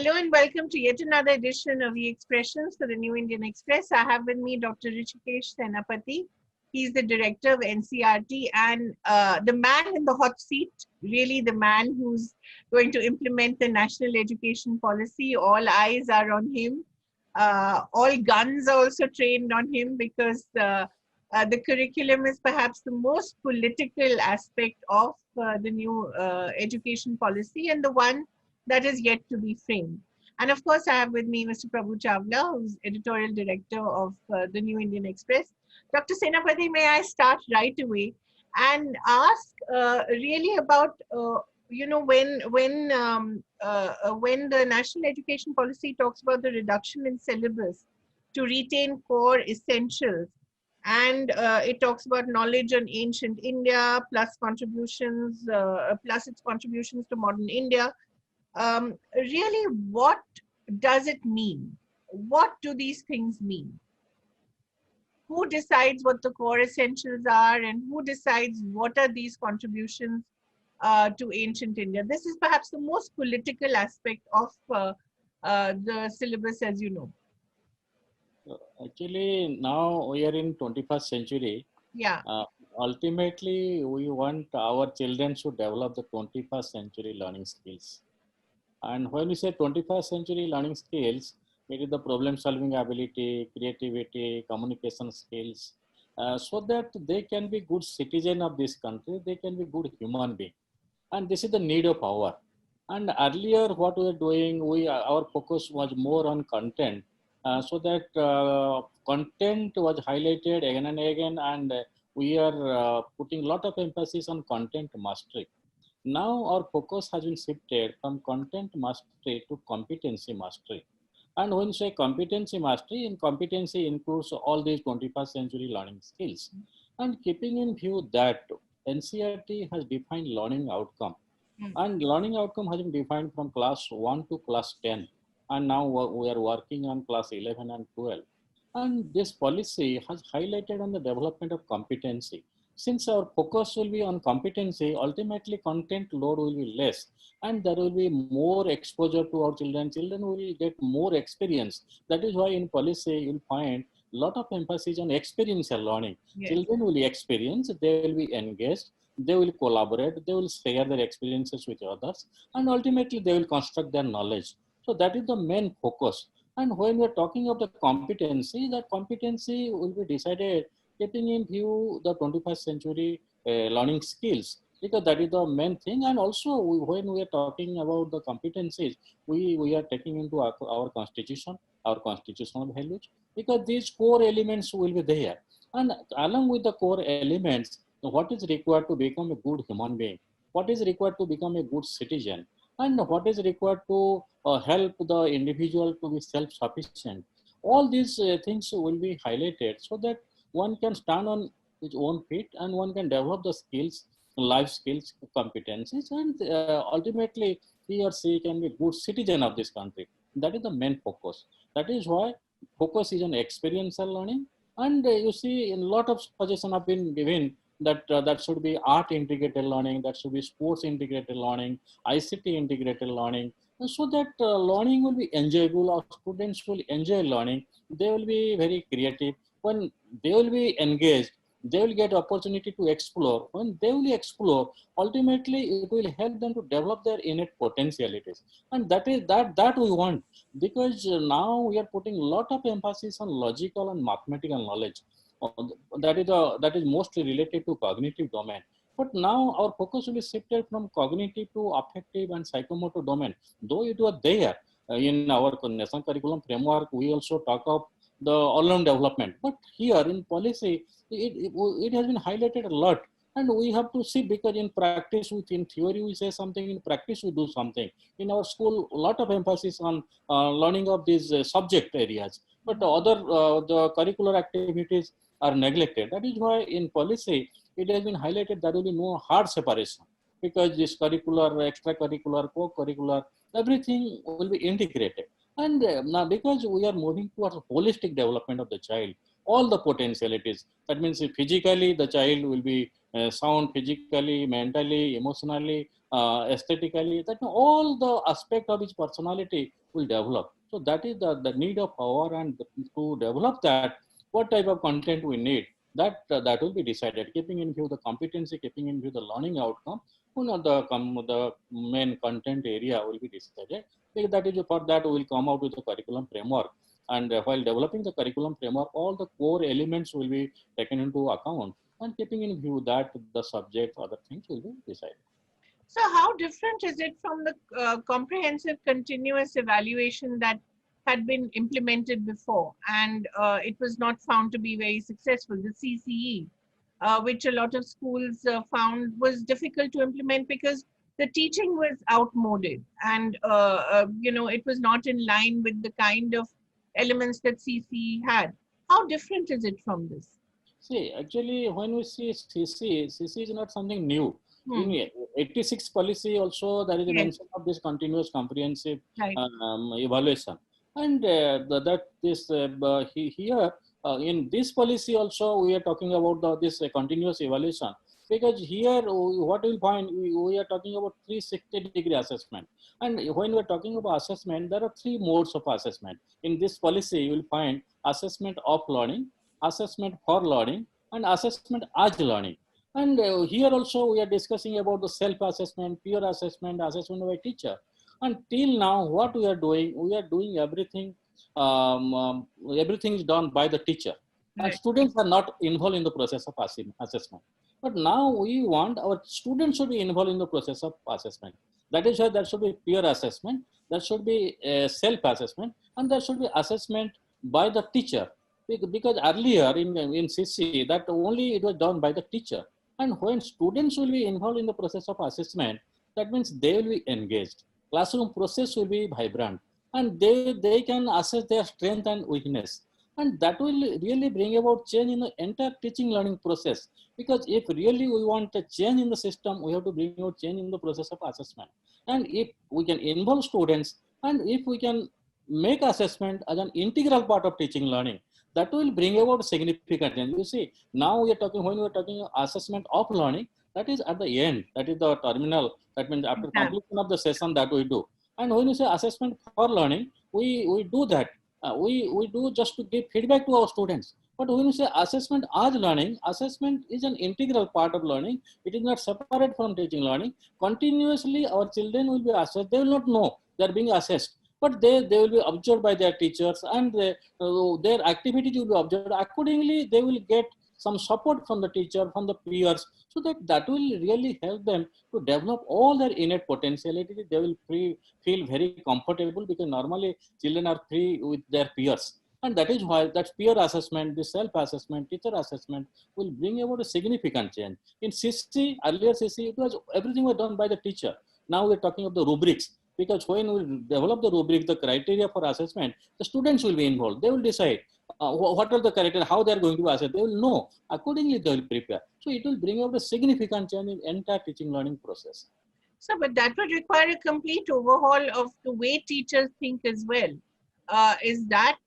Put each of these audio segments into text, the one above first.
Hello and welcome to yet another edition of E-Expressions for the New Indian Express. I have with me Dr. Rishikesh Senapati. He's the director of NCRT and the man in the hot seat, really the man who's going to implement the national education policy. All eyes are on him. All guns are also trained on him because the curriculum is perhaps the most political aspect of the new education policy and the one that is yet to be framed. And of course, I have with me Mr. Prabhu Chawla, who's editorial director of the New Indian Express. Dr. Senapati, may I start right away and ask really about when the national education policy talks about the reduction in syllabus to retain core essentials, and it talks about knowledge on ancient India plus contributions plus its contributions to modern India. Really, what does it mean? What do these things mean? Who decides what the core essentials are, and who decides what are these contributions to ancient India? This is perhaps the most political aspect of the syllabus, as you know. Actually, now we are in 21st century. Yeah. Ultimately, we want our children to develop the 21st century learning skills. And when we say 21st century learning skills, it is the problem solving ability, creativity, communication skills, so that they can be good citizen of this country, they can be good human being. And this is the need of hour. And earlier what we were doing, our focus was more on content, so that content was highlighted again and again, and we are putting a lot of emphasis on content mastery. Now our focus has been shifted from content mastery to competency mastery. And when you say competency mastery, in competency includes all these 21st century learning skills. And keeping in view that NCRT has defined learning outcome, and learning outcome has been defined from class 1 to class 10. And now we are working on class 11 and 12. And this policy has highlighted on the development of competency. Since our focus will be on competency, ultimately content load will be less, and there will be more exposure to our children. Children will get more experience. That is why in policy you'll find a lot of emphasis on experiential learning. Yes. Children will experience, they will be engaged, they will collaborate, they will share their experiences with others, and ultimately they will construct their knowledge. So that is the main focus. And when we're talking of the competency, that competency will be decided keeping in view the 21st century learning skills, because that is the main thing. And also when we are talking about the competencies, we are taking into our constitution, our constitutional values, because these core elements will be there. And along with the core elements, what is required to become a good human being, what is required to become a good citizen, and what is required to help the individual to be self-sufficient. All these things will be highlighted so that one can stand on his own feet and one can develop the skills, life skills, competencies, and ultimately he or she can be a good citizen of this country. That is the main focus. That is why focus is on experiential learning. And you see, a lot of suggestions have been given that that should be art integrated learning, that should be sports integrated learning, ICT integrated learning, so that learning will be enjoyable. Our students will enjoy learning. They will be very creative. When they will be engaged, they will get opportunity to explore. When they will explore, ultimately it will help them to develop their innate potentialities. And that is that we want, because now we are putting a lot of emphasis on logical and mathematical knowledge. That is mostly related to cognitive domain. But now our focus will be shifted from cognitive to affective and psychomotor domain. Though it was there in our national curriculum framework, we also talk of the all-round development. But here in policy, it has been highlighted a lot. And we have to see, because in practice, in theory we say something, in practice we do something. In our school, a lot of emphasis on learning of these subject areas. But the curricular activities are neglected. That is why in policy, it has been highlighted there will be no hard separation, because this curricular, extracurricular, co-curricular, everything will be integrated. And now because we are moving towards holistic development of the child, all the potentialities, that means physically the child will be sound, physically, mentally, emotionally, aesthetically, that all the aspect of his personality will develop. So that is the need of hour, and to develop that, what type of content we need, that will be decided, keeping in view the competency, keeping in view the learning outcome. The main content area will be decided. That is, for that we will come out with the curriculum framework. And while developing the curriculum framework, all the core elements will be taken into account, and keeping in view that the subject, other things will be decided. So how different is it from the comprehensive continuous evaluation that had been implemented before, and it was not found to be very successful, the CCE, which a lot of schools found was difficult to implement because the teaching was outmoded, and it was not in line with the kind of elements that CCE had. How different is it from this? See, actually, when we see CC is not something new. Hmm. In 86 policy also, there is a Yes. mention of this continuous comprehensive Right. evaluation. And here, in this policy also, we are talking about this continuous evaluation. Because here, what we'll find, we are talking about 360-degree assessment. And when we're talking about assessment, there are three modes of assessment. In this policy, you will find assessment of learning, assessment for learning, and assessment as learning. And here also we are discussing about the self-assessment, peer assessment, assessment by teacher. And till now, what we are doing everything, everything is done by the teacher. And Right. students are not involved in the process of assessment. But now we want our students should be involved in the process of assessment. That is why there should be peer assessment, there should be self-assessment, and there should be assessment by the teacher. Because earlier in CC, that only it was done by the teacher. And when students will be involved in the process of assessment, that means they will be engaged. Classroom process will be vibrant, and they can assess their strength and weakness. And that will really bring about change in the entire teaching learning process. Because if really we want a change in the system, we have to bring about change in the process of assessment. And if we can involve students, and if we can make assessment as an integral part of teaching learning, that will bring about significant change. You see, now we are talking, when we are talking assessment of learning, that is at the end, that is the terminal, that means after completion of the session that we do. And when you say assessment for learning, we do that. We do just to give feedback to our students. But when you say assessment as learning, assessment is an integral part of learning. It is not separate from teaching learning. Continuously, our children will be assessed. They will not know they are being assessed, but they will be observed by their teachers, and their activities will be observed. Accordingly, they will get some support from the teacher, from the peers, so that will really help them to develop all their innate potentiality. They will feel very comfortable, because normally children are free with their peers. And that is why that peer assessment, the self-assessment, teacher assessment will bring about a significant change. In CC, earlier CC, it was everything was done by the teacher. Now we're talking of the rubrics. Because when we develop the rubric, the criteria for assessment, the students will be involved. They will decide what are the criteria, how they are going to assess. They will know. Accordingly, they will prepare. So it will bring out a significant change in entire teaching learning process. So, but that would require a complete overhaul of the way teachers think as well. Is that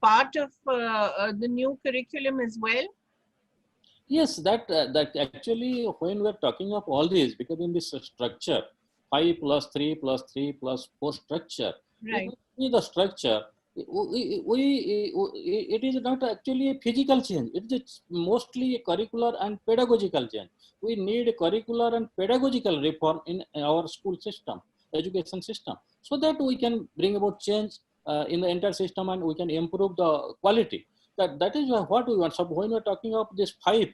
part of the new curriculum as well? Yes, that actually, when we are talking of all these, because in this structure, 5 plus 3 plus 3 plus 4 structure, if Right. we see the structure, it is not actually a physical change. It is mostly a curricular and pedagogical change. We need a curricular and pedagogical reform in our school system, education system, so that we can bring about change in the entire system, and we can improve the quality. That is what we want. So when we're talking of this five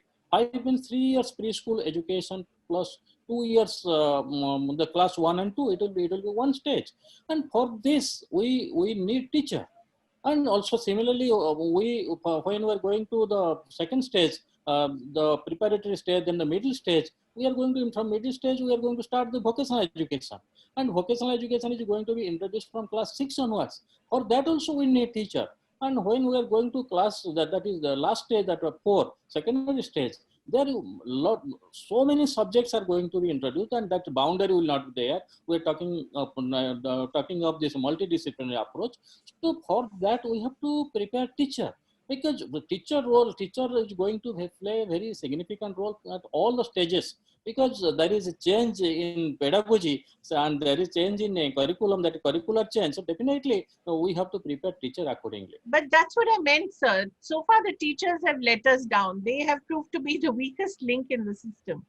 means 3 years preschool education plus 2 years the class 1 and 2, it will be one stage. And for this we need teacher. And also similarly, when we are going to the second stage, the preparatory stage, then the middle stage, we are going to, from middle stage, we are going to start the vocational education. And vocational education is going to be introduced from class 6 onwards. For that also we need teacher. And when we are going to class, that is the last stage, that 4, secondary stage, there so many subjects are going to be introduced, and that boundary will not be there. We are talking of this multidisciplinary approach. So for that we have to prepare teacher. Because the teacher is going to play a very significant role at all the stages, because there is a change in pedagogy, and there is change in a curriculum, that curricular change. So definitely we have to prepare teacher accordingly. But that's what I meant, sir. So far, the teachers have let us down. They have proved to be the weakest link in the system.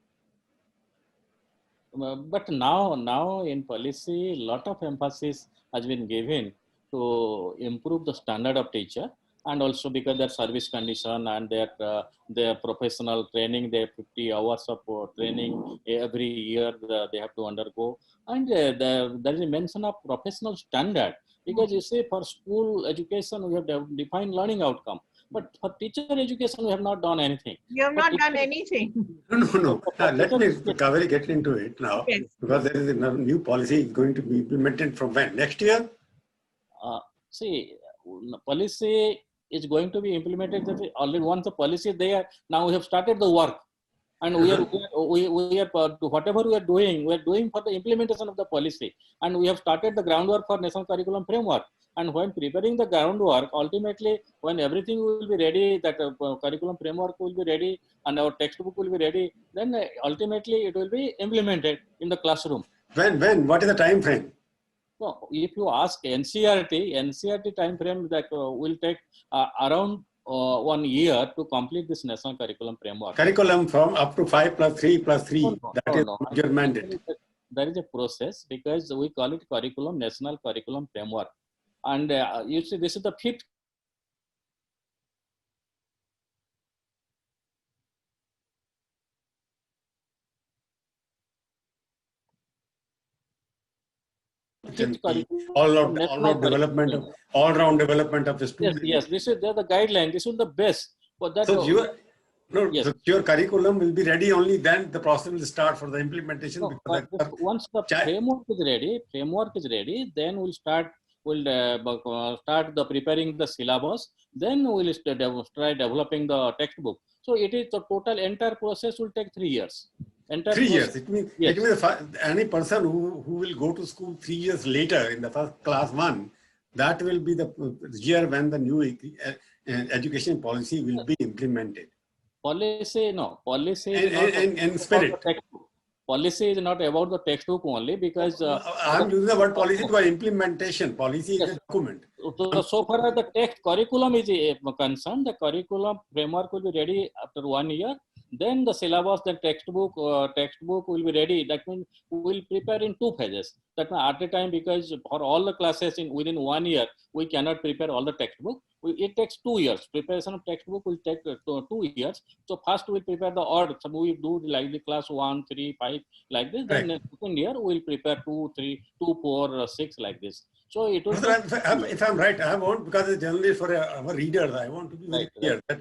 But now in policy, lot of emphasis has been given to improve the standard of teacher, and also because their service condition and their professional training, their 50 hours of training every year they have to undergo, and there is a mention of professional standard, because you say for school education we have defined learning outcome, but for teacher education we have not done anything. You have But not done anything. No. Let me, Kaveri, get into it now, Yes. because there is a new policy going to be implemented from when? Next year? See, policy is going to be implemented. That already once the policy is there, now we have started the work, and we are whatever we are doing for the implementation of the policy, and we have started the groundwork for national curriculum framework. And when preparing the groundwork, ultimately when everything will be ready, that curriculum framework will be ready and our textbook will be ready, then ultimately it will be implemented in the classroom. When? What is the time frame? So if you ask NCERT time frame, that will take around 1 year to complete this national curriculum framework. Curriculum from up to 5+3+3. That is your mandate. There is a process, because we call it curriculum, national curriculum framework. And you see, this is the 5th. All-round development of the student. Yes, this is the guideline. This is the best. But that, So yes. so your curriculum will be ready only then the process will start for the implementation. No, but once the framework is ready, then we'll start the preparing the syllabus. Then we'll try developing the textbook. So it is the total entire process will take 3 years. 3 years. It means any person who will go to school 3 years later in the first class 1, that will be the year when the new education policy will be implemented. Policy And spirit. Policy is not about the textbook only, because I'm using the word policy for implementation. Policy is a document. So far as the text curriculum is concerned, the curriculum framework will be ready after 1 year. Then the syllabus, the textbook will be ready. That means we will prepare in 2 phases. That means at a time, because for all the classes within 1 year, we cannot prepare all the textbook. It takes 2 years. Preparation of textbook will take 2 years. So first we will prepare the order. So we do like the class 1, 3, 5 like this. Then the second year we will prepare 2, 3, 2, 4, 6 like this. So it will. If I'm right, I want, because it's generally for our readers, I want to be very clear that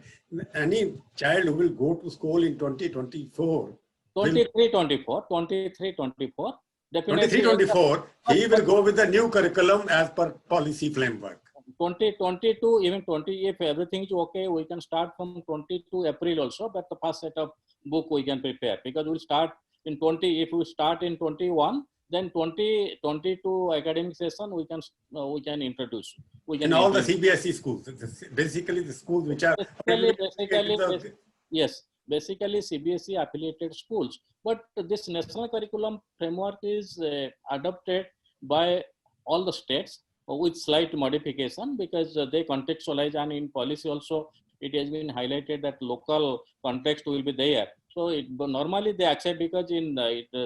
any child who will go to school in 2024, 23-24, definitely 23-24, he will go with the new curriculum as per policy framework. 2022, even 20, if everything is okay, we can start from 22 April also, but the first set of book we can prepare, because we'll start in 20, if we start in 21, then 2022 academic session we can introduce. In all the CBSE schools, basically the schools which are basically CBSE affiliated schools. But this national curriculum framework is adopted by all the states with slight modification, because they contextualize, and in policy also it has been highlighted that local context will be there. So normally they accept, because in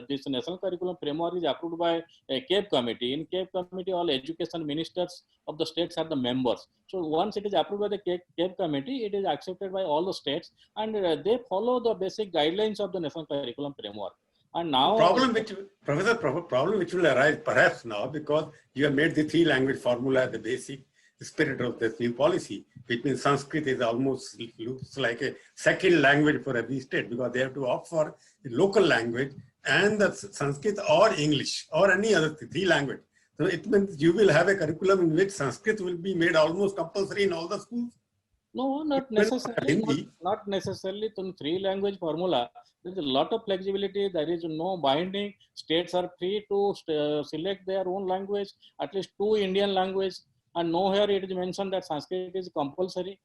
this national curriculum framework is approved by a CABE committee. In CABE committee, all education ministers of the states are the members. So once it is approved by the CABE committee, it is accepted by all the states, and they follow the basic guidelines of the national curriculum framework. And now problem which will arise perhaps now, because you have made the 3-language formula the basic spirit of this new policy, which means Sanskrit is almost looks like a second language for every state, because they have to opt for the local language and the Sanskrit or English or any other 3 language. So it means you will have a curriculum in which Sanskrit will be made almost compulsory in all the schools. No, not necessarily. Not necessarily. To 3-language formula, there is a lot of flexibility. There is no binding. States are free to select their own language, at least 2 Indian language, and nowhere it is mentioned that Sanskrit is compulsory.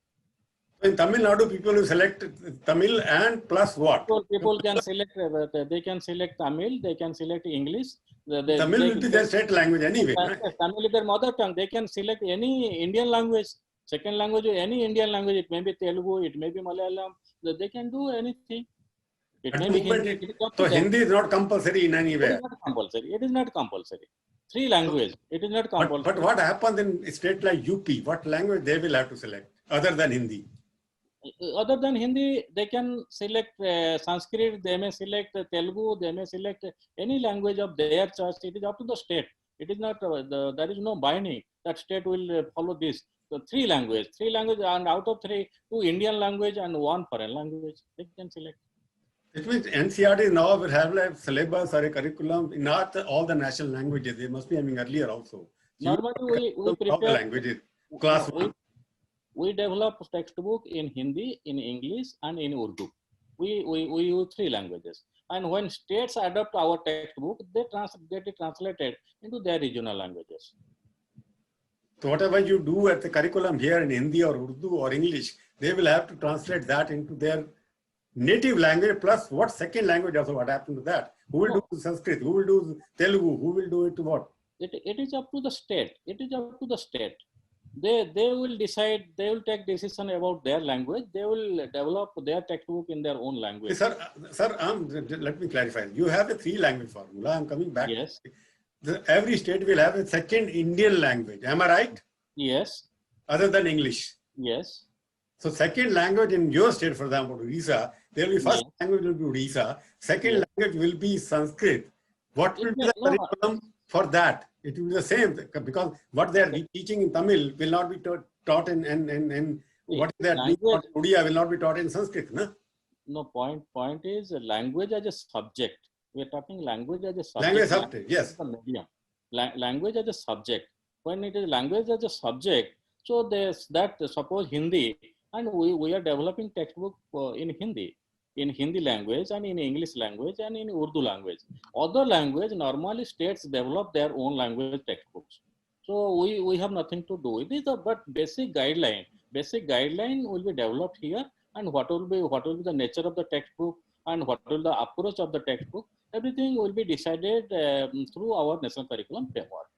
In Tamil Nadu, people will select Tamil and plus what? People can select, they can select Tamil, they can select English. Tamil will be their state language anyway. Tamil is their mother tongue. They can select any Indian language, second language, any Indian language. It may be Telugu, it may be Malayalam. They can do anything. It may be Hindi. So Hindi is not compulsory in any way. It is not compulsory. It is not compulsory. Three language. It is not compulsory. But what happens in a state like UP? What language they will have to select other than Hindi? Other than Hindi, they can select Sanskrit, they may select Telugu, they may select any language of their choice. It is up to the state. It is not, there is no binding that state will follow this. So three language, and out of three, two Indian language and one foreign language, they can select. It means NCERT now will have like syllabus or a curriculum in not all the national languages. They must be having earlier also. So normally, we prepare languages, class one. We develop textbook in Hindi, in English, and in Urdu. We use three languages. And when states adopt our textbook, they get it translated into their regional languages. So whatever you do at the curriculum here in Hindi or Urdu or English, they will have to translate that into their native language plus what second language also. What happened to that? Who will do Sanskrit? Who will do Telugu? Who will do it to what? It is up to the state. It is up to the state. They will decide, they will take decision about their language. They will develop their textbook in their own language. Sir, let me clarify. You have a three language formula. I'm coming back. Yes. Every state will have a second Indian language. Am I right? Yes. Other than English. Yes. So second language in your state, for example, Odisha, there will be first language will be Odisha. Second language will be Sanskrit. What will be the curriculum for that? It will be the same because what they are teaching in Tamil will not be taught in what they are doing in Odia will not be taught in Sanskrit. No, point is language as a subject. We are talking language as a subject. Language subject, yes. Medium. Language as a subject. When it is language as a subject, so there's that suppose Hindi, and we are developing textbook in Hindi language and in English language and in Urdu language. Other language, normally states develop their own language textbooks. So we have nothing to do. It is but basic guideline. Basic guideline will be developed here, and what will be the nature of the textbook and what will the approach of the textbook. Everything will be decided through our national curriculum framework.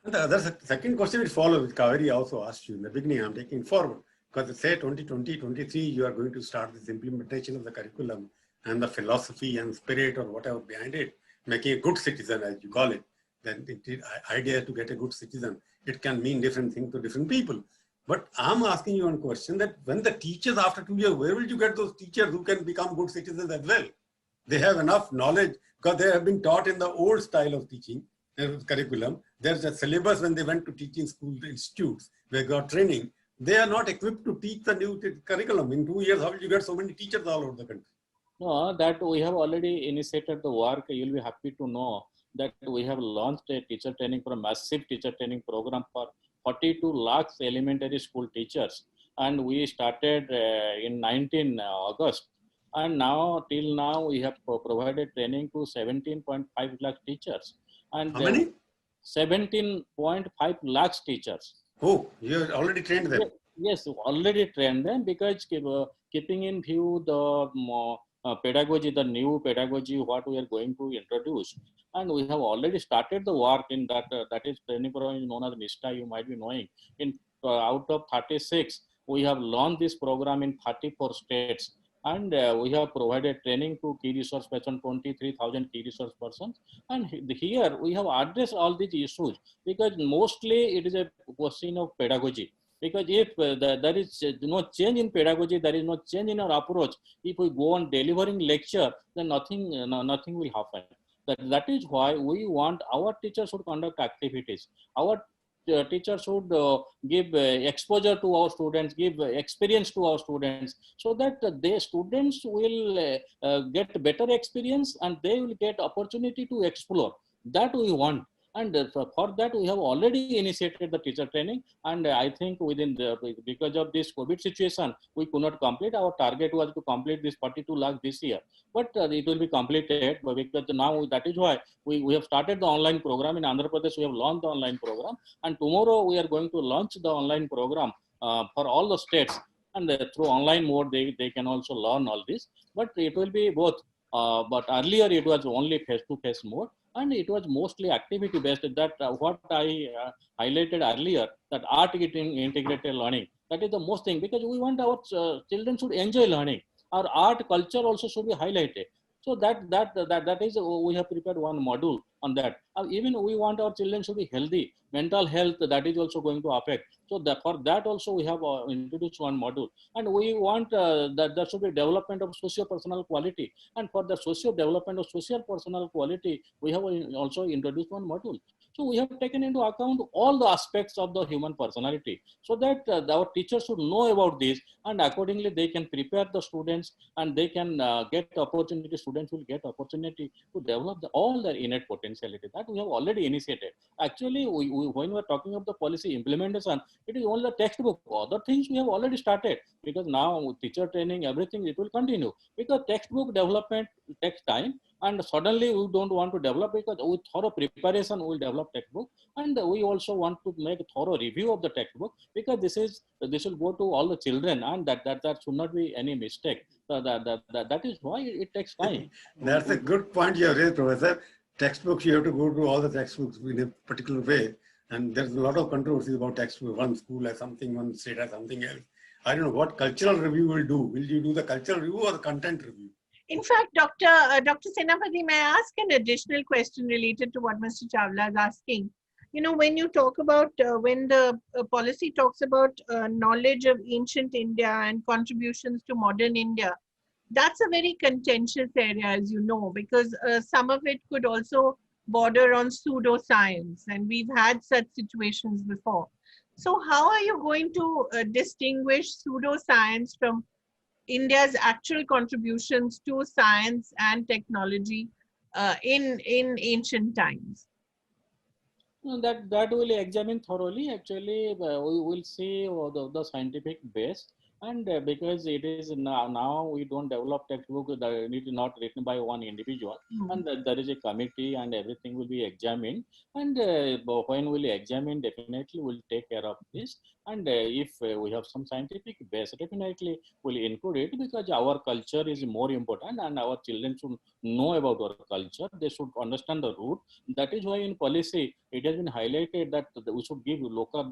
And the other second question will follow, which Kaveri also asked you in the beginning. I'm taking forward. Because say 2020-23, you are going to start this implementation of the curriculum and the philosophy and spirit or whatever behind it, making a good citizen, as you call it. Then the idea to get a good citizen, it can mean different things to different people. But I'm asking you one question that when the teachers after 2 years, where will you get those teachers who can become good citizens as well? They have enough knowledge because they have been taught in the old style of teaching curriculum. There's a syllabus when they went to teaching school institutes, they got training. They are not equipped to teach the new curriculum. In 2 years, how will you get so many teachers all over the country? No, that we have already initiated the work. You'll be happy to know that we have launched a teacher training program, massive teacher training program for 42 lakhs elementary school teachers. And we started in 19 August. And now, till now, we have provided training to 17.5 lakh teachers. And how many? 17.5 lakhs teachers. Oh, you have already trained them? Yes, already trained them because keeping in view the pedagogy, the new pedagogy, what we are going to introduce. And we have already started the work in that is training program known as NISTA, you might be knowing. Out of 36, we have launched this program in 34 states. And we have provided training to key resource persons, 23,000 key resource persons. And here we have addressed all these issues because mostly it is a question of pedagogy. Because if there is no change in pedagogy, there is no change in our approach. If we go on delivering lecture, then nothing will happen. That is why we want our teachers should conduct activities. Our teachers should give exposure to our students, give experience to our students, so that the students will get better experience and they will get opportunity to explore. That we want. And for that, we have already initiated the teacher training. And I think because of this COVID situation, we could not complete. Our target was to complete this 42 lakhs this year. But it will be completed because now that is why we have started the online program. In Andhra Pradesh, we have launched the online program. And tomorrow we are going to launch the online program for all the states. and through online mode, they can also learn all this, but it will be both. But earlier it was only face-to-face mode, and it was mostly activity based. That what I highlighted earlier, that art getting integrated learning, that is the most thing, because we want our children should enjoy learning. Our art culture also should be highlighted. So that is we have prepared one module on that. Even we want our children should be healthy. Mental health, that is also going to affect. So for that also we have introduced one module, and we want that there should be development of socio-personal quality. And for the socio development of social personal quality, we have also introduced one module. So we have taken into account all the aspects of the human personality, so that our teachers should know about this, and accordingly they can prepare the students, and they can get opportunity. Students will get opportunity to develop all their innate potentiality that we have already initiated. Actually, when we are talking of the policy implementation, it is only the textbook. Other things we have already started, because now teacher training, everything, it will continue, because textbook development takes time, and suddenly we don't want to develop, because with thorough preparation we will develop textbook. And we also want to make a thorough review of the textbook, because this will go to all the children, and that should not be any mistake. So that is why it takes time. That's a good point you have raised, Professor. Textbooks, you have to go through all the textbooks in a particular way. And there's a lot of controversies about textbook. One school has something, one state has something else. I don't know what cultural review will do. Will you do the cultural review or the content review? In fact, Dr. Senapati, may I ask an additional question related to what Mr. Chawla is asking? You know, when you talk about, when the policy talks about knowledge of ancient India and contributions to modern India, that's a very contentious area, as you know, because some of it could also border on pseudoscience, and we've had such situations before. So how are you going to distinguish pseudoscience from India's actual contributions to science and technology in ancient times? No, that will examine thoroughly. Actually, we will see the scientific base, and because it is now we don't develop textbook that it is not written by one individual, and there is a committee, and everything will be examined. And when we'll examine, definitely we'll take care of this. And if we have some scientific base, definitely we'll include it, because our culture is more important, and our children should know about our culture. They should understand the root. That is why in policy it has been highlighted that we should give local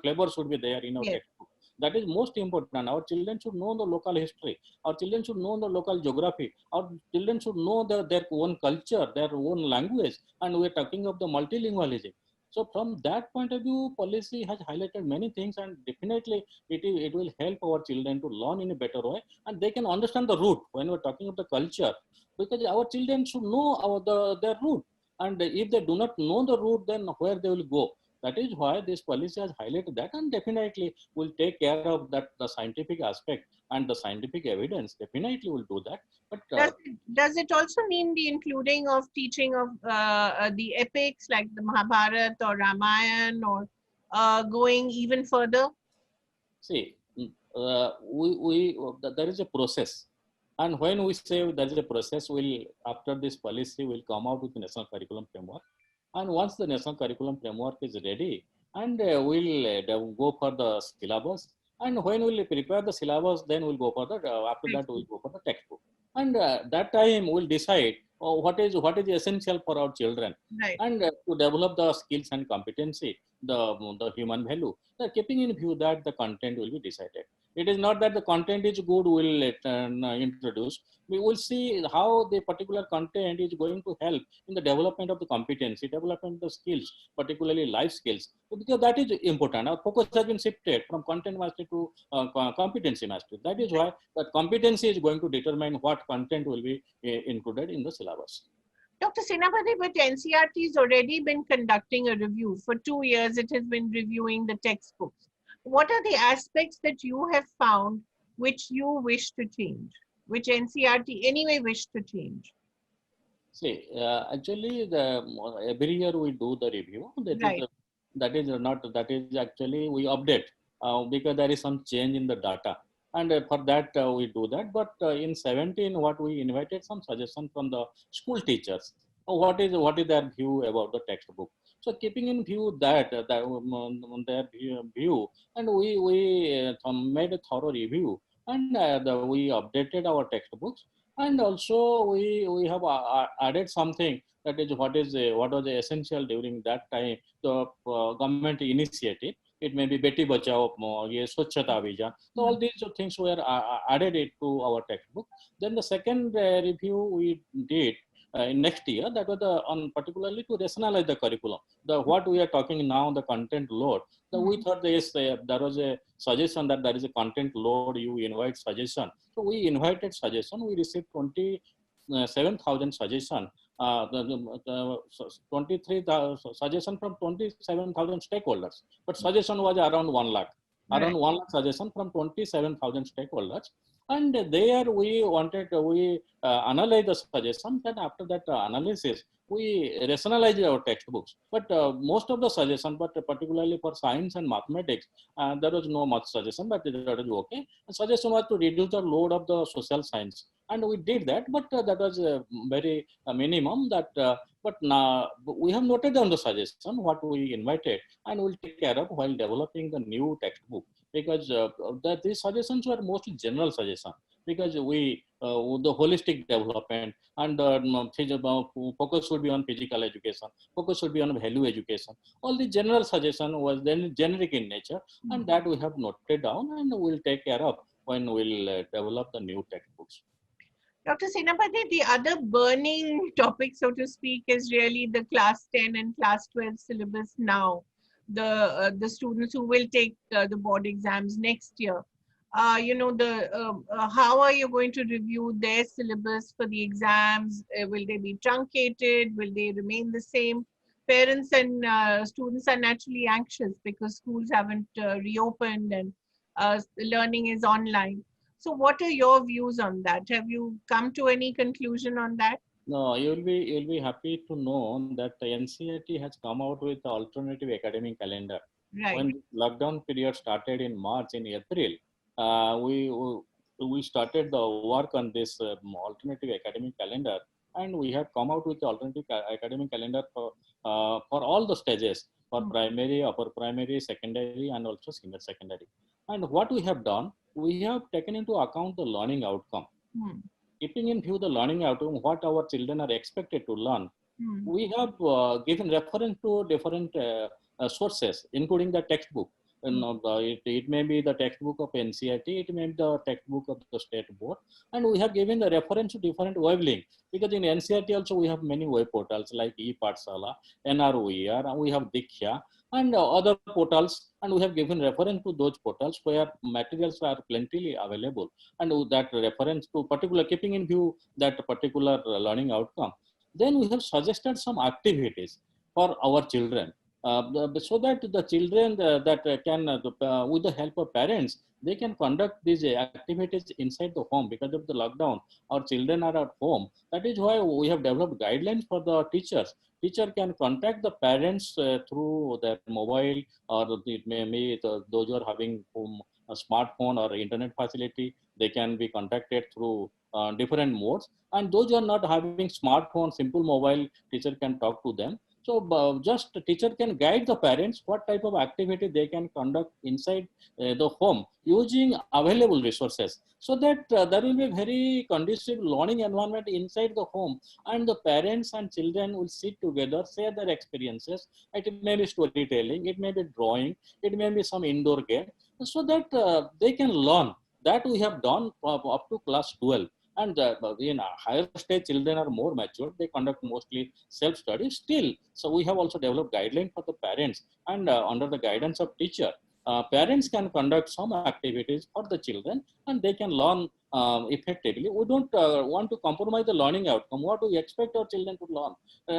flavor should be there in our Yes. textbook. That is most important. Our children should know the local history. Our children should know the local geography. Our children should know their own culture, their own language. And we're talking of the multilingualism. So from that point of view, policy has highlighted many things, and definitely it will help our children to learn in a better way, and they can understand the root when we're talking of the culture, because our children should know their root. And if they do not know the route, then where they will go? That is why this policy has highlighted that, and definitely will take care of that, the scientific aspect and the scientific evidence. Definitely will do that. But Does it also mean the including of teaching of the epics like the Mahabharata or Ramayana, or going even further? see, there is a process. And when we say there is a process, after this policy will come out with the national curriculum framework. And once the national curriculum framework is ready, and we'll go for the syllabus. And when we'll prepare the syllabus, then we'll go for the, after that we'll go for the textbook. And that time we'll decide what is essential for our children. Right. And to develop the skills and competency, the human value, keeping in view that the content will be decided. It is not that the content is good, we'll introduce. We will see how the particular content is going to help in the development of the competency, development of the skills, particularly life skills, because that is important. Our focus has been shifted from content mastery to competency mastery. That is why that competency is going to determine what content will be included in the syllabus. Dr. Senapati, but NCERT has already been conducting a review. For 2 years, it has been reviewing the textbooks. What are the aspects that you have found which you wish to change, which NCERT anyway wish to change? See, actually, every year we do the review. Right. That is actually we update because there is some change in the data. And for that, we do that. But in 17, what we invited some suggestion from the school teachers. What is their view about the textbook? So keeping in view that, their view, and we made a thorough review, and we updated our textbooks, and also we have added something, that is what was essential during that time. The government initiative. It may be Beti Bachao, Swachhata Abhiyan. So all these things were added it to our textbook. Then the second review we did in next year, that was on particularly to rationalize the curriculum. The what we are talking now, the content load. We thought there was a suggestion that there is a content load. You invite suggestion. So we invited suggestion. We received 27,000 suggestion. 23,000 suggestion from 27,000 stakeholders, but suggestion was around 1 lakh. Around 1 lakh suggestion from 27,000 stakeholders. And there we analyze the suggestion. Then after that analysis, we rationalize our textbooks. But most of the suggestion, but particularly for science and mathematics, there was no much suggestion, but that is okay. The suggestion was to reduce the load of the social science. And we did that, but that was very minimum. But now we have noted down the suggestion, what we invited, and we'll take care of while developing the new textbook. Because these suggestions were mostly general suggestions, because the holistic development, and focus should be on physical education, focus should be on value education. All the general suggestion was then generic in nature, and that we have noted down, and we'll take care of when we'll develop the new textbooks. Dr. Senapati, the other burning topic, so to speak, is really the class 10 and class 12 syllabus now. The students who will take the board exams next year. How are you going to review their syllabus for the exams? Will they be truncated? Will they remain the same? Parents and students are naturally anxious because schools haven't reopened and learning is online. So what are your views on that? Have you come to any conclusion on that? No, you'll be happy to know that the NCERT has come out with the alternative academic calendar. Right. When lockdown period started in March, in April, we started the work on this alternative academic calendar, and we have come out with the alternative academic calendar for all the stages, for primary, upper primary, secondary, and also senior secondary. And what we have done, we have taken into account the learning outcome. Keeping in view the learning outcome, what our children are expected to learn, we have given reference to different sources, including the textbook. It may be the textbook of NCERT, it may be the textbook of the state board, and we have given the reference to different web links, because in NCERT also we have many web portals like ePathshala, NROER, and we have Diksha, and other portals, and we have given reference to those portals where materials are plentifully available, and that reference to particular, keeping in view that particular learning outcome. Then we have suggested some activities for our children, so that the children with the help of parents, they can conduct these activities inside the home. Because of the lockdown, our children are at home. That is why we have developed guidelines for the teachers. Teacher can contact the parents through their mobile, or it may be those who are having a smartphone or internet facility, they can be contacted through different modes. And those who are not having smartphone, simple mobile, teacher can talk to them. So just the teacher can guide the parents what type of activity they can conduct inside the home using available resources, so that there will be a very conducive learning environment inside the home, and the parents and children will sit together, share their experiences. It may be storytelling, it may be drawing, it may be some indoor game, so that they can learn. That we have done up to class 12. And in higher stage, children are more mature. They conduct mostly self-study still. So we have also developed guidelines for the parents, and under the guidance of teacher, parents can conduct some activities for the children, and they can learn effectively. We don't want to compromise the learning outcome. What we expect our children to learn,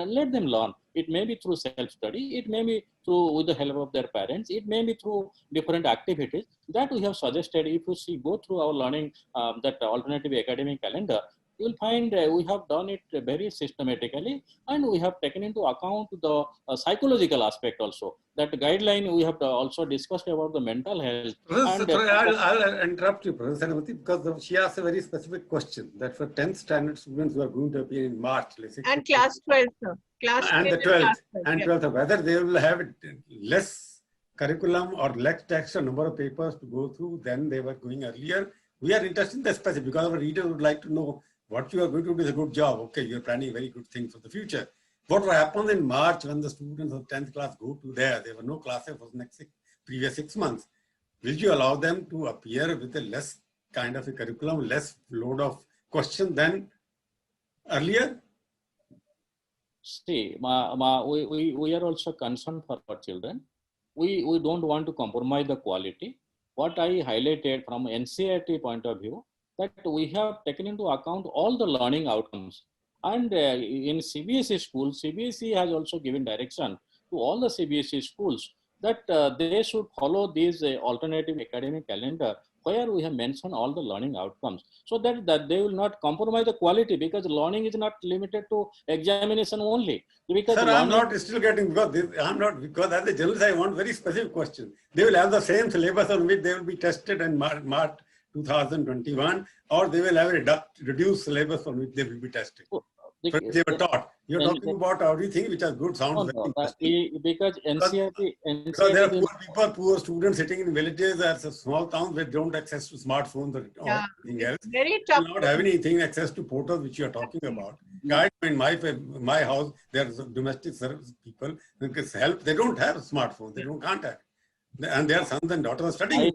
let them learn. It may be through self-study. It may be through with the help of their parents. It may be through different activities that we have suggested. If you go through our learning, that alternative academic calendar, you will find we have done it very systematically, and we have taken into account the psychological aspect also. That guideline we have also discussed about the mental health. Professor, And I'll interrupt you, Professor Senapati, because she asked a very specific question that for 10th standard students who are going to appear in March, let's say, And class 12, sir. Class and 10 the 12th, class 12, and yeah. 12th, whether they will have less curriculum or less text or number of papers to go through than they were going earlier. We are interested in the specific because our readers would like to know what you are going to do is a good job. Okay, you're planning very good things for the future. What happens in March when the students of 10th class go to there were no classes for the previous 6 months. Will you allow them to appear with a less kind of a curriculum, less load of question than earlier? See, we are also concerned for our children. We don't want to compromise the quality. What I highlighted from NCERT point of view, that we have taken into account all the learning outcomes. And in CBSE schools, CBSE has also given direction to all the CBSE schools that they should follow this alternative academic calendar where we have mentioned all the learning outcomes, so that they will not compromise the quality, because learning is not limited to examination only. Because sir, I'm not still getting, because I'm not, because as a journalist, I want very specific question. They will have the same syllabus on which they will be tested in March 2021, or they will have a reduced syllabus on which they will be tested. They were taught. You're talking about everything which are good, sounds very interesting. Because NCERT, because there are poor people, poor students sitting in villages or small towns where they don't access to smartphones or anything else. Very tough. They don't have anything access to portals which you are talking about. In my house, there's domestic service people who can help. They don't have smartphones. They don't contact. And their sons and daughters are studying.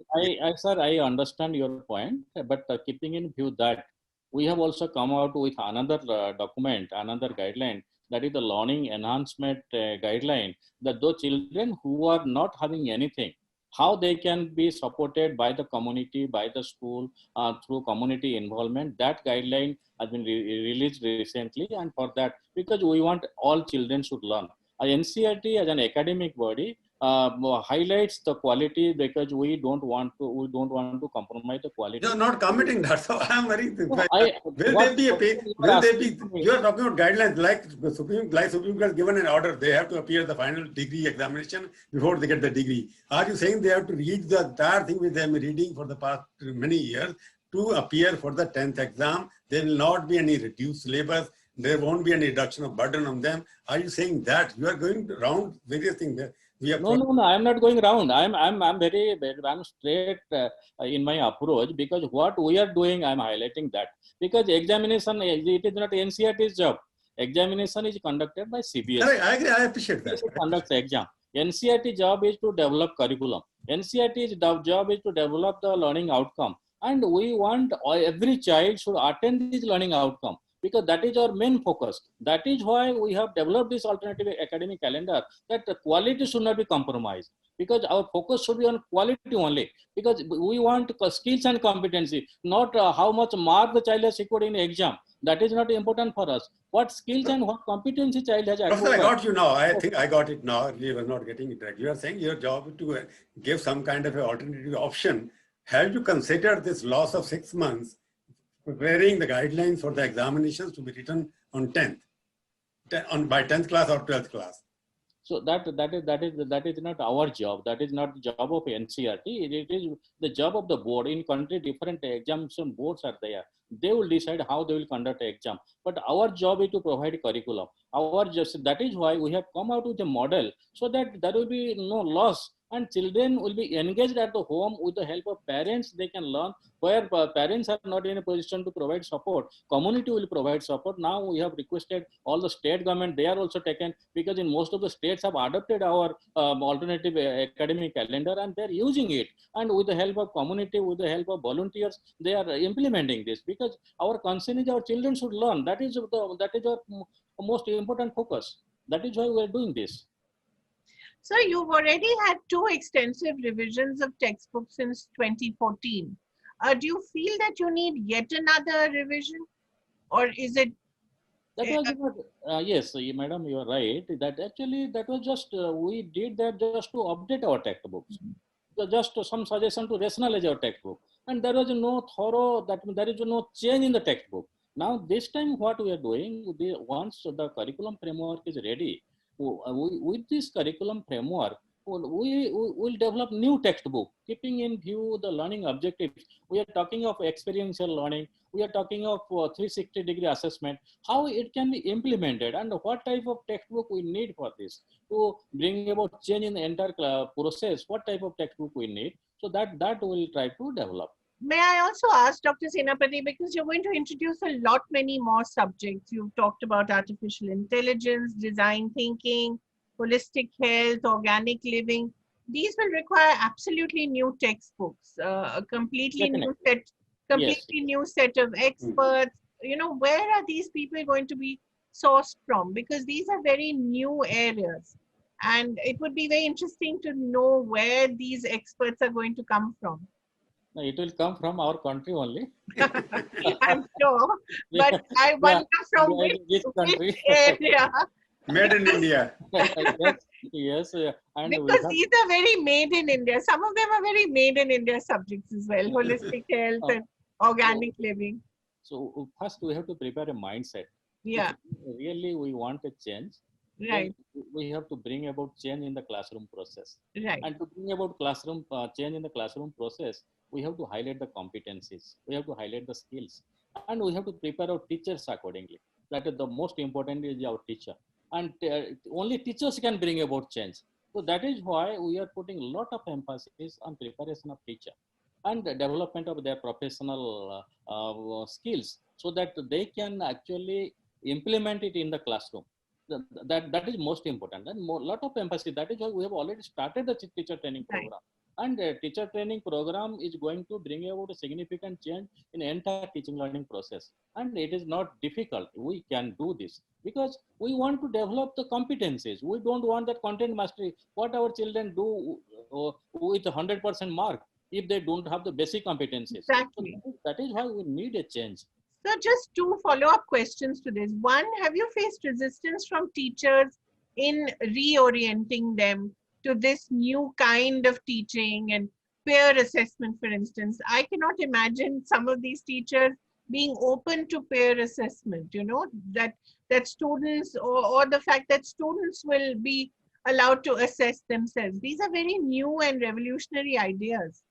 Sir, I understand your point, but keeping in view that we have also come out with another document, another guideline, that is the learning enhancement guideline, that those children who are not having anything, how they can be supported by the community, by the school, through community involvement. That guideline has been released recently, and for that, because we want all children should learn. NCERT as an academic body highlights the quality, because we don't want to compromise the quality. You're not committing that, so I'm very. You are talking about guidelines like Supreme Court has given an order. They have to appear the final degree examination before they get the degree. Are you saying they have to read the entire thing which they have been reading for the past many years to appear for the 10th exam? There will not be any reduced syllabus. There won't be any reduction of burden on them. Are you saying that? You are going around various things there. No, I'm not going around. I'm straight in my approach, because what we are doing, I'm highlighting that, because examination, it is not NCERT's job. Examination is conducted by CBSE. I agree. I appreciate that. Conducts the exam. NCERT job is to develop curriculum. NCERT's job is to develop the learning outcome, and we want every child should attend this learning outcome, because that is our main focus. That is why we have developed this alternative academic calendar, that the quality should not be compromised, because our focus should be on quality only, because we want skills and competency, not how much mark the child has scored in exam. That is not important for us. What skills and what competency child has acquired. I got you now. I think I got it now. You were not getting it right. You are saying your job is to give some kind of an alternative option. Have you considered this loss of 6 months, preparing the guidelines for the examinations to be written on 10th, by 10th class or 12th class? So that is not our job. That is not the job of NCERT. It is the job of the board. In country, different examination boards are there. They will decide how they will conduct an exam. But our job is to provide curriculum. That is why we have come out with a model, so that there will be no loss. And children will be engaged at the home with the help of parents. They can learn, where parents are not in a position to provide support. Community will provide support. Now we have requested all the state government, they are also taken, because in most of the states have adopted our alternative academic calendar, and they are using it. And with the help of community, with the help of volunteers, they are implementing this, because our concern is our children should learn. That is our most important focus. That is why we are doing this. So you've already had 2 extensive revisions of textbooks since 2014. Do you feel that you need yet another revision, or is it? That was yes, madam, you are right. That actually that was just we did that just to update our textbooks, just some suggestion to rationalize our textbook, and there was no thorough, that there is no change in the textbook. Now this time what we are doing, once the curriculum framework is ready, with this curriculum framework, we will develop new textbook, keeping in view the learning objectives. We are talking of experiential learning. We are talking of 360-degree assessment, how it can be implemented and what type of textbook we need for this to bring about change in the entire process, what type of textbook we need. So that we will try to develop. May I also ask Dr. Senapati, because you're going to introduce a lot many more subjects. You've talked about artificial intelligence, design thinking, holistic health, organic living. These will require absolutely new textbooks, a completely new set, Yes. completely new set of experts. You know, where are these people going to be sourced from? Because these are very new areas. And it would be very interesting to know where these experts are going to come from. No, it will come from our country only. I'm sure, but I wonder from which country? which area. Made in India. Yes, and we Because have, these are very made in India. Some of them are very made in India subjects as well, holistic health and organic living. so first we have to prepare a mindset. Yeah, If really we want a change, right, then we have to bring about change in the classroom process. right. And to bring about classroom change in the classroom process, we have to highlight the competencies, we have to highlight the skills, and we have to prepare our teachers accordingly. That is the most important is our teacher, and only teachers can bring about change. So that is why we are putting a lot of emphasis on preparation of teacher and the development of their professional skills, so that they can actually implement it in the classroom. That is most important, and lot of emphasis. That is why we have already started the teacher training Right. program, and the teacher training program is going to bring about a significant change in the entire teaching learning process. And it is not difficult. We can do this because we want to develop the competencies. We don't want that content mastery. What our children do with 100% mark if they don't have the basic competencies. Exactly. So that is why we need a change. So just two follow-up questions to this. One, have you faced resistance from teachers in reorienting them to this new kind of teaching and peer assessment, for instance? I cannot imagine some of these teachers being open to peer assessment, you know, that students or the fact that students will be allowed to assess themselves. These are very new and revolutionary ideas.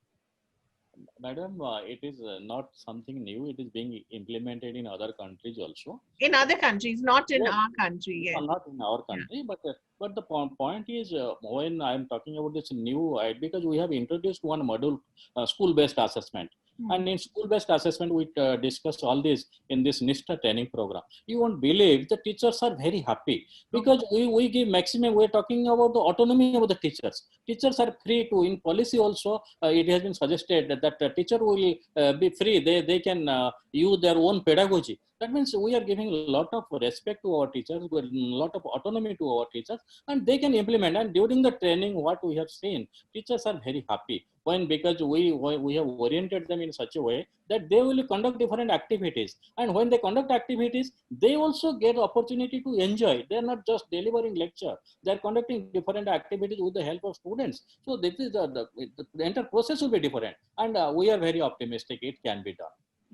Madam, it is not something new. It is being implemented in other countries also. In other countries, not in Yes. our country yet. Not in our country, but the point is when I am talking about this new, because we have introduced one module, school-based assessment. And in school-based assessment, we discuss all this in this NISTA training program. You won't believe the teachers are very happy because we give maximum. We're talking about the autonomy of the teachers. Teachers are free to, in policy also, it has been suggested that the teacher will be free. They can use their own pedagogy. That means we are giving a lot of respect to our teachers, a lot of autonomy to our teachers, and they can implement. And during the training, what we have seen, teachers are very happy because we have oriented them in such a way that they will conduct different activities. And when they conduct activities, they also get opportunity to enjoy. They are not just delivering lecture. They are conducting different activities with the help of students. So this is the entire process will be different. And we are very optimistic it can be done.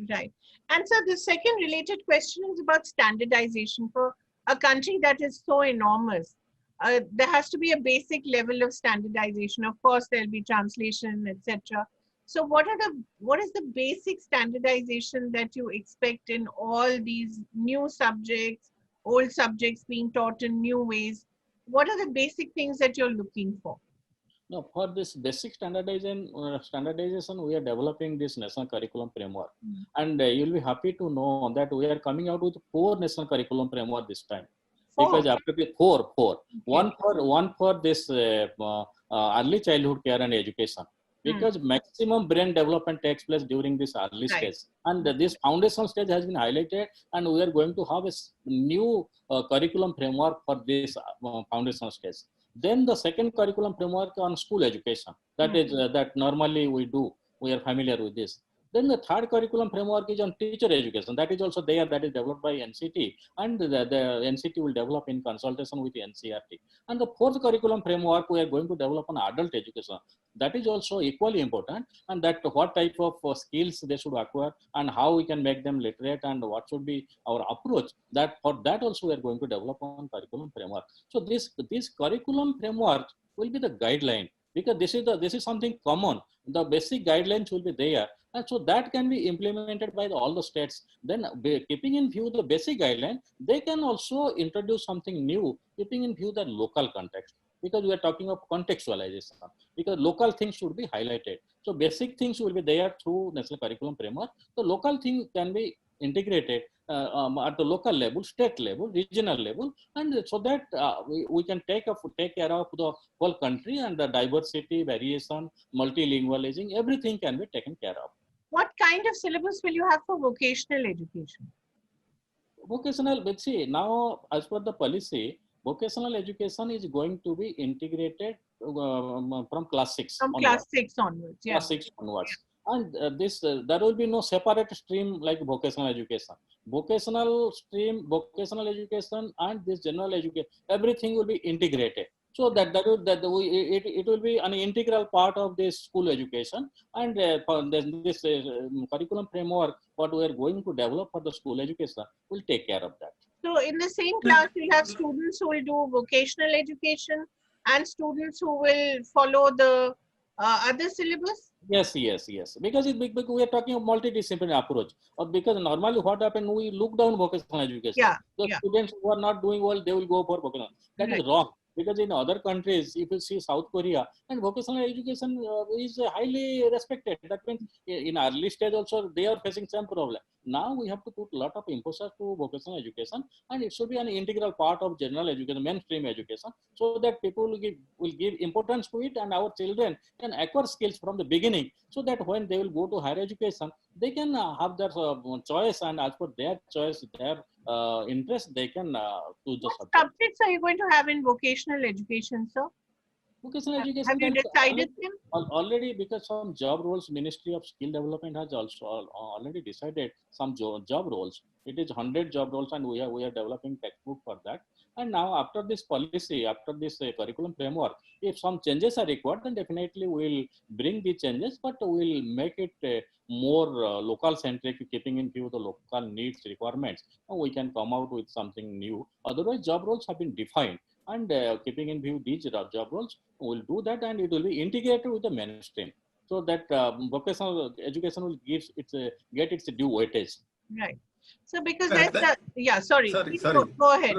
Right. And so the second related question is about standardization. For a country that is so enormous, there has to be a basic level of standardization. Of course, there'll be translation, etc. So what is the basic standardization that you expect in all these new subjects, old subjects being taught in new ways? What are the basic things that you're looking for? No, for this basic standardization, we are developing this national curriculum framework. And you'll be happy to know that we are coming out with 4 national curriculum framework this time. Because after the four, okay. one for this early childhood care and education. Because maximum brain development takes place during this early stage. And this foundation stage has been highlighted, and we are going to have a new curriculum framework for this foundation stage. Then the second curriculum framework on school education. That is that normally we do. We are familiar with this. Then the third curriculum framework is on teacher education. That is also there, that is developed by NCT, and the NCT will develop in consultation with the NCERT. And the fourth curriculum framework we are going to develop on adult education. That is also equally important, and that what type of skills they should acquire and how we can make them literate and what should be our approach. That for that also we are going to develop on curriculum framework. So this curriculum framework will be the guideline, because this is something common. The basic guidelines will be there, and so that can be implemented by all the states. Then keeping in view the basic guideline, they can also introduce something new, keeping in view the local context, because we are talking of contextualization, because local things should be highlighted. So basic things will be there through national curriculum framework. The local thing can be integrated at the local level, state level, regional level, and so that we can take care of the whole country, and the diversity, variation, multilingualism, everything can be taken care of. What kind of syllabus will you have for vocational education? Vocational, let's see, now as per the policy, vocational education is going to be integrated from class 6. From class 6 onwards, yeah. Class 6 onwards. And there will be no separate stream like vocational education. Vocational stream, vocational education, and this general education, everything will be integrated. So it will be an integral part of this school education, and this curriculum framework, what we are going to develop for the school education, will take care of that. So in the same class, you'll have students who will do vocational education and students who will follow the other syllabus? Yes. Because we are talking of multidisciplinary approach. Because normally what happens, we look down vocational education. Yeah. Students who are not doing well, they will go for vocational. That is wrong. Because in other countries, if you see South Korea, and vocational education is highly respected. That means in early stage also they are facing some problem. Now we have to put a lot of emphasis to vocational education, and it should be an integral part of general education, mainstream education, so that people will give importance to it, and our children can acquire skills from the beginning, so that when they will go to higher education, they can have their choice, and as per their choice, their interest, they can choose the subject. What subjects are you going to have in vocational education, sir? Vocational education. Have you decided them? Already, because some job roles, Ministry of Skill Development has also already decided some job roles. It is 100 job roles, and we are developing textbook for that. And now after this policy, after this curriculum framework, if some changes are required, then definitely we'll bring the changes, but we'll make it more local centric, keeping in view the local needs, requirements. And we can come out with something new. Otherwise, job roles have been defined, and keeping in view these job roles, we'll do that, and it will be integrated with the mainstream, so that vocational education will get its due weightage. Right. So because sorry. Go ahead.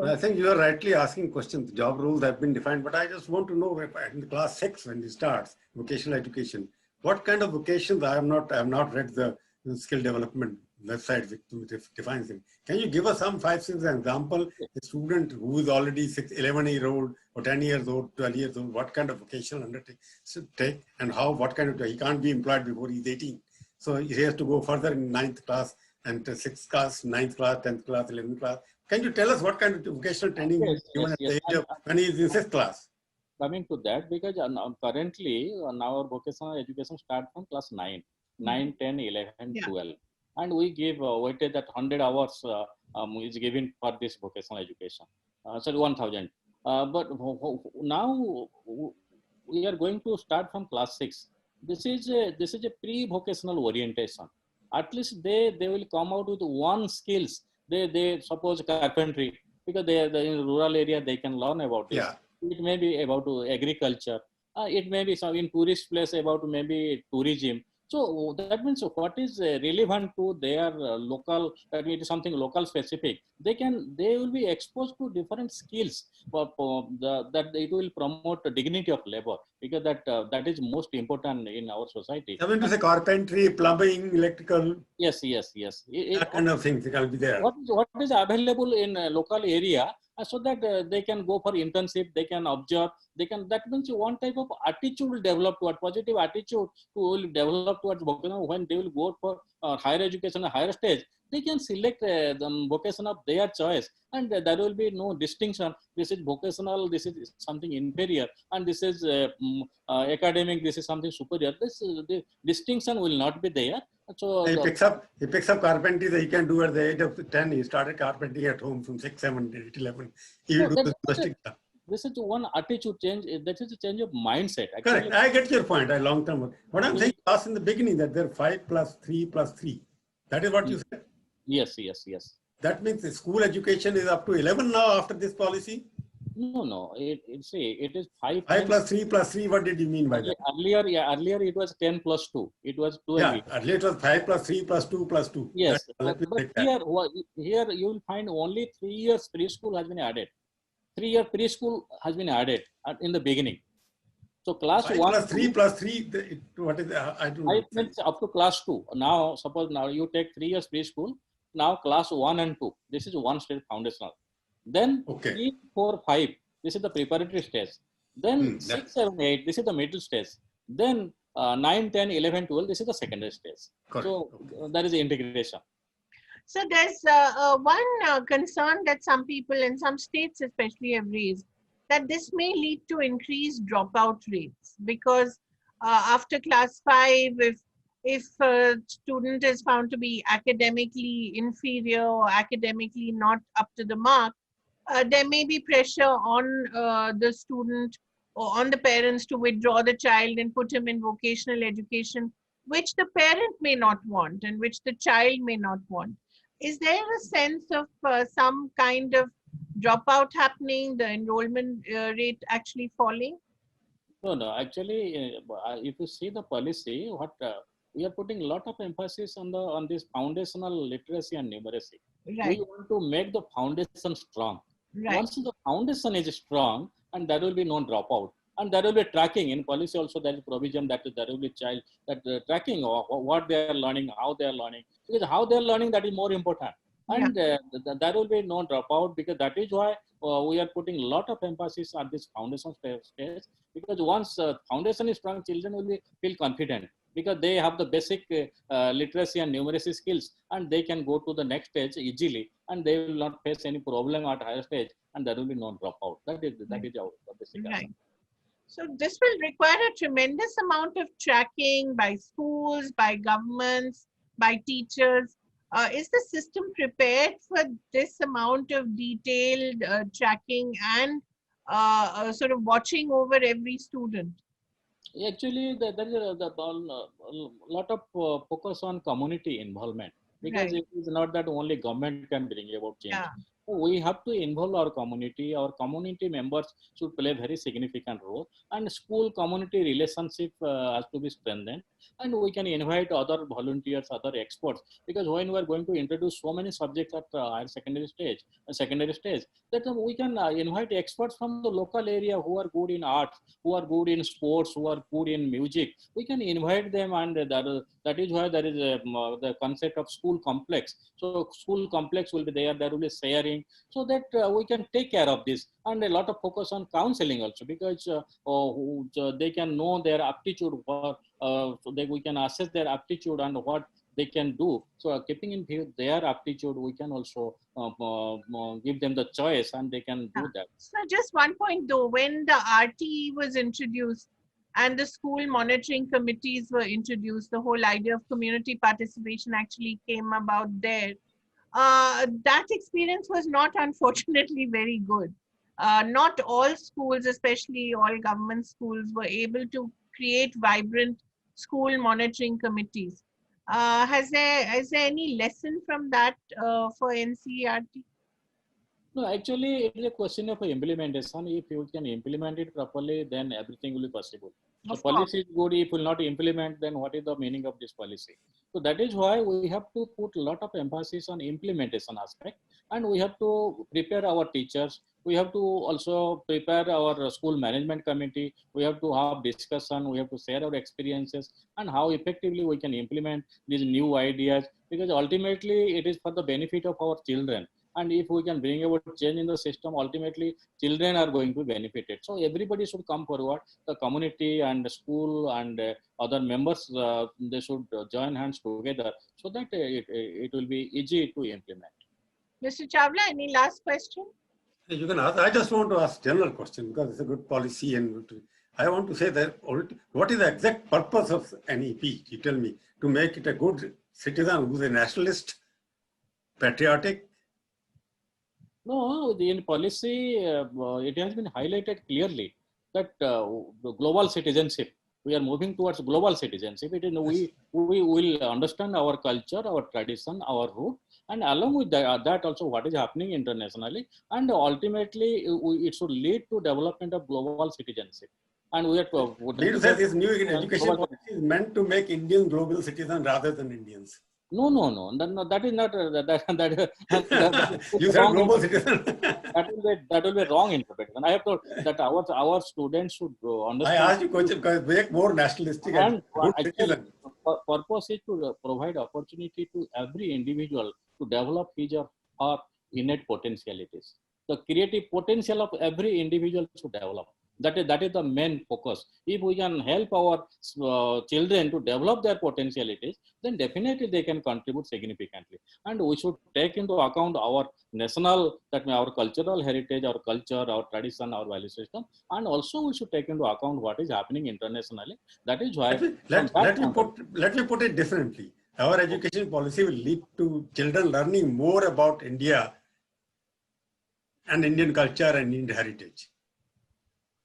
I think you are rightly asking questions. Job roles have been defined, but I just want to know, in class 6 when it starts vocational education, what kind of vocations? I have not read the skill development website which defines them. Can you give us some 5-6 example? A student who is already 11-year-old or 10 years old, 12 years old, what kind of vocational undertaking should take, and what kind of, he can't be employed before he's 18. So he has to go further in 9th class and 6th class, 9th class, 10th class, 11th class. Can you tell us what kind of vocational training is given at the age of when he is in 6th class? Coming to that, because currently our vocational education starts from class 9, 10, 11, 12. And we give weighted that 100 hours is given for this vocational education. 1,000. But now we are going to start from class 6. This is a pre-vocational orientation. At least they will come out with one skills. They suppose carpentry, because they are in rural area, they can learn about this. Yeah. It may be about agriculture. It may be some in tourist place about maybe tourism. So that means what is relevant to their local, that it is something local specific. They will be exposed to different skills that it will promote the dignity of labor, because that is most important in our society. I mean to say carpentry, plumbing, electrical. Yes. That kind of things will be there. What is available in a local area, so that they can go for internship, they can observe, that means one type of attitude will develop toward positive attitude will develop towards vocational. When they will go for higher education, higher stage, they can select the vocation of their choice, and there will be no distinction. This is vocational, this is something inferior, and this is academic, this is something superior. The distinction will not be there. So he picks up carpentry that he can do at the age of 10. He started carpentry at home from 6, 7, 8, 11. He will do the domestic stuff. This is one attitude change. That is a change of mindset. Actually. Correct. I get your point. Long term. What I'm saying, class in the beginning, that they're 5 plus 3 plus 3. That is what you said. Yes. That means the school education is up to 11 now after this policy. No. It is 5. 5 plus 3 plus 3. What did you mean by that? Earlier it was 10 plus 2. It was 12. Yeah, earlier it was 5 plus 3 plus 2 plus 2. Yes, but here you will find only 3 years preschool has been added. 3-year preschool has been added in the beginning. So class 5 1 plus 3 plus 3. What is I don't know. Means up to class 2. Now suppose now you take 3 years preschool. Now class 1 and 2. This is one stage foundational. Then 3, 4, 5. This is the preparatory stage. Then 6, 7, 8. This is the middle stage. Then 9, 10, 11, 12. This is the secondary stage. Correct. So that is the integration. So there's one concern that some people in some states especially have raised, that this may lead to increased dropout rates, because after class 5, if a student is found to be academically inferior or academically not up to the mark, there may be pressure on the student or on the parents to withdraw the child and put him in vocational education, which the parent may not want and which the child may not want. Is there a sense of some kind of dropout happening, the enrollment rate actually falling? No. Actually, if you see the policy, we are putting a lot of emphasis on this foundational literacy and numeracy. Right. We want to make the foundation strong. Right. Once the foundation is strong, and there will be no dropout, and there will be tracking in policy also. There is provision that there will be tracking of what they are learning, how they are learning. Because how they are learning, that is more important. And there will be no dropout, because that is why we are putting a lot of emphasis on this foundation stage. Because once foundation is strong, children will feel confident, because they have the basic literacy and numeracy skills, and they can go to the next stage easily, and they will not face any problem at higher stage, and there will be no dropout. That is our basic right. So this will require a tremendous amount of tracking by schools, by governments, by teachers. Is the system prepared for this amount of detailed tracking and sort of watching over every student? Actually, there is a lot of focus on community involvement, because it is not that only government can bring about change. Yeah. We have to involve our community. Our community members should play a very significant role, and school community relationship has to be strengthened. And we can invite other volunteers, other experts, because when we are going to introduce so many subjects at higher secondary stage, that we can invite experts from the local area who are good in arts, who are good in sports, who are good in music. We can invite them, and that is why there is the concept of school complex. So school complex will be there. There will be sharing, so that we can take care of this, and a lot of focus on counseling also, because they can know their aptitude, so that we can assess their aptitude and what they can do. So keeping in view their aptitude, we can also give them the choice, and they can do that. So just one point though, when the RTE was introduced and the school monitoring committees were introduced, the whole idea of community participation actually came about there. That experience was not, unfortunately, very good. Not all schools, especially all government schools, were able to create vibrant school monitoring committees. Has there any lesson from that for NCERT? No, actually, it is a question of implementation. If you can implement it properly, then everything will be possible. The policy is good. If you will not implement, then what is the meaning of this policy? So that is why we have to put a lot of emphasis on implementation aspect, and we have to prepare our teachers. We have to also prepare our school management committee. We have to have discussion. We have to share our experiences and how effectively we can implement these new ideas, because ultimately it is for the benefit of our children. And if we can bring about change in the system, ultimately children are going to benefit it. So everybody should come forward, the community and the school and other members, they should join hands together so that it will be easy to implement. Mr. Chawla, any last question? You can ask. I just want to ask general question because it's a good policy, and I want to say that what is the exact purpose of NEP? You tell me, to make it a good citizen who's a nationalist, patriotic. No, in policy, it has been highlighted clearly that the global citizenship, we are moving towards global citizenship. It is, we will understand our culture, our tradition, our root, and along with that also what is happening internationally, and ultimately it should lead to development of global citizenship. And we are Need to say this new education policy is meant to make Indians global citizens rather than Indians. No. That is not you said global citizen. that will be wrong interpretation. I have thought that our students should understand. I asked you question because make more nationalistic and good citizen. Purpose is to provide opportunity to every individual to develop his or her innate potentialities. The creative potential of every individual should develop. That is the main focus. If we can help our children to develop their potentialities, then definitely they can contribute significantly. And we should take into account our national, that means our cultural heritage, our culture, our tradition, our value system, and also we should take into account what is happening internationally. That is why. Let me put it differently. Our education policy will lead to children learning more about India and Indian culture and Indian heritage.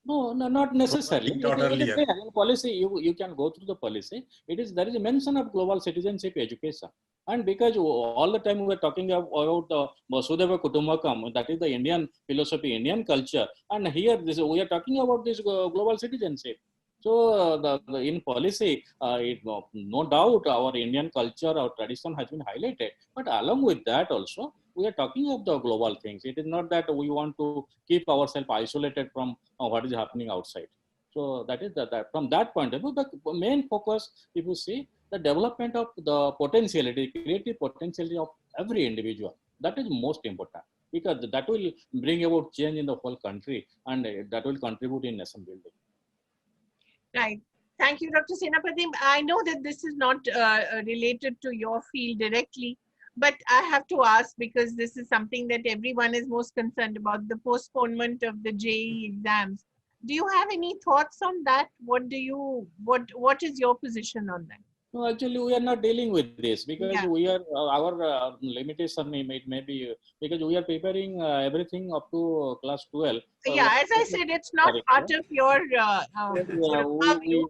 No, not necessarily. In policy, you can go through the policy. There is a mention of global citizenship education. And because all the time we are talking about the Vasudhaiva Kutumbakam, that is the Indian philosophy, Indian culture. And here we are talking about this global citizenship. So in policy, no doubt our Indian culture, our tradition has been highlighted. But along with that also, we are talking of the global things. It is not that we want to keep ourselves isolated from what is happening outside. So that is that from that point of view, the main focus, if you see, the development of the potentiality, creative potentiality of every individual. That is most important, because that will bring about change in the whole country, and that will contribute in nation building. Right. Thank you, Dr. Senapati. I know that this is not related to your field directly, but I have to ask, because this is something that everyone is most concerned about, the postponement of the JEE exams. Do you have any thoughts on that? What is your position on that? No, actually, we are not dealing with this because we are our limitation may be because we are preparing everything up to class 12. As I said, it's not part of your purview.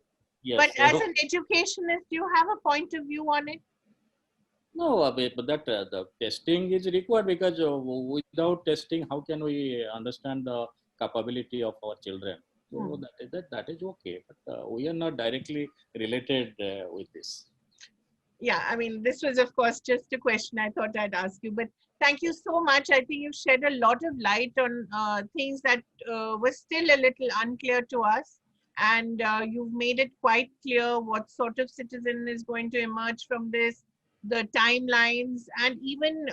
But as an educationist, do you have a point of view on it? No, but that the testing is required, because without testing, how can we understand the capability of our children? So that is okay, but we are not directly related with this. Yeah, I mean, this was, of course, just a question I thought I'd ask you, but thank you so much. I think you've shed a lot of light on things that were still a little unclear to us. And you've made it quite clear what sort of citizen is going to emerge from this, the timelines, and even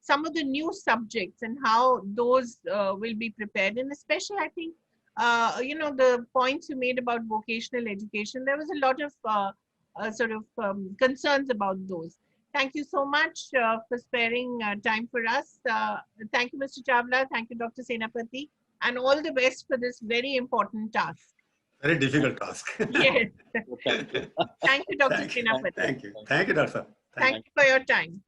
some of the new subjects and how those will be prepared. And especially, I think, the points you made about vocational education, there was a lot of concerns about those. Thank you so much for sparing time for us. Thank you, Mr. Chawla. Thank you, Dr. Senapati. And all the best for this very important task. Very difficult task. Yes. Thank you, Dr. Senapati. Thank you. Thank you, Doctor. Thank you for your time.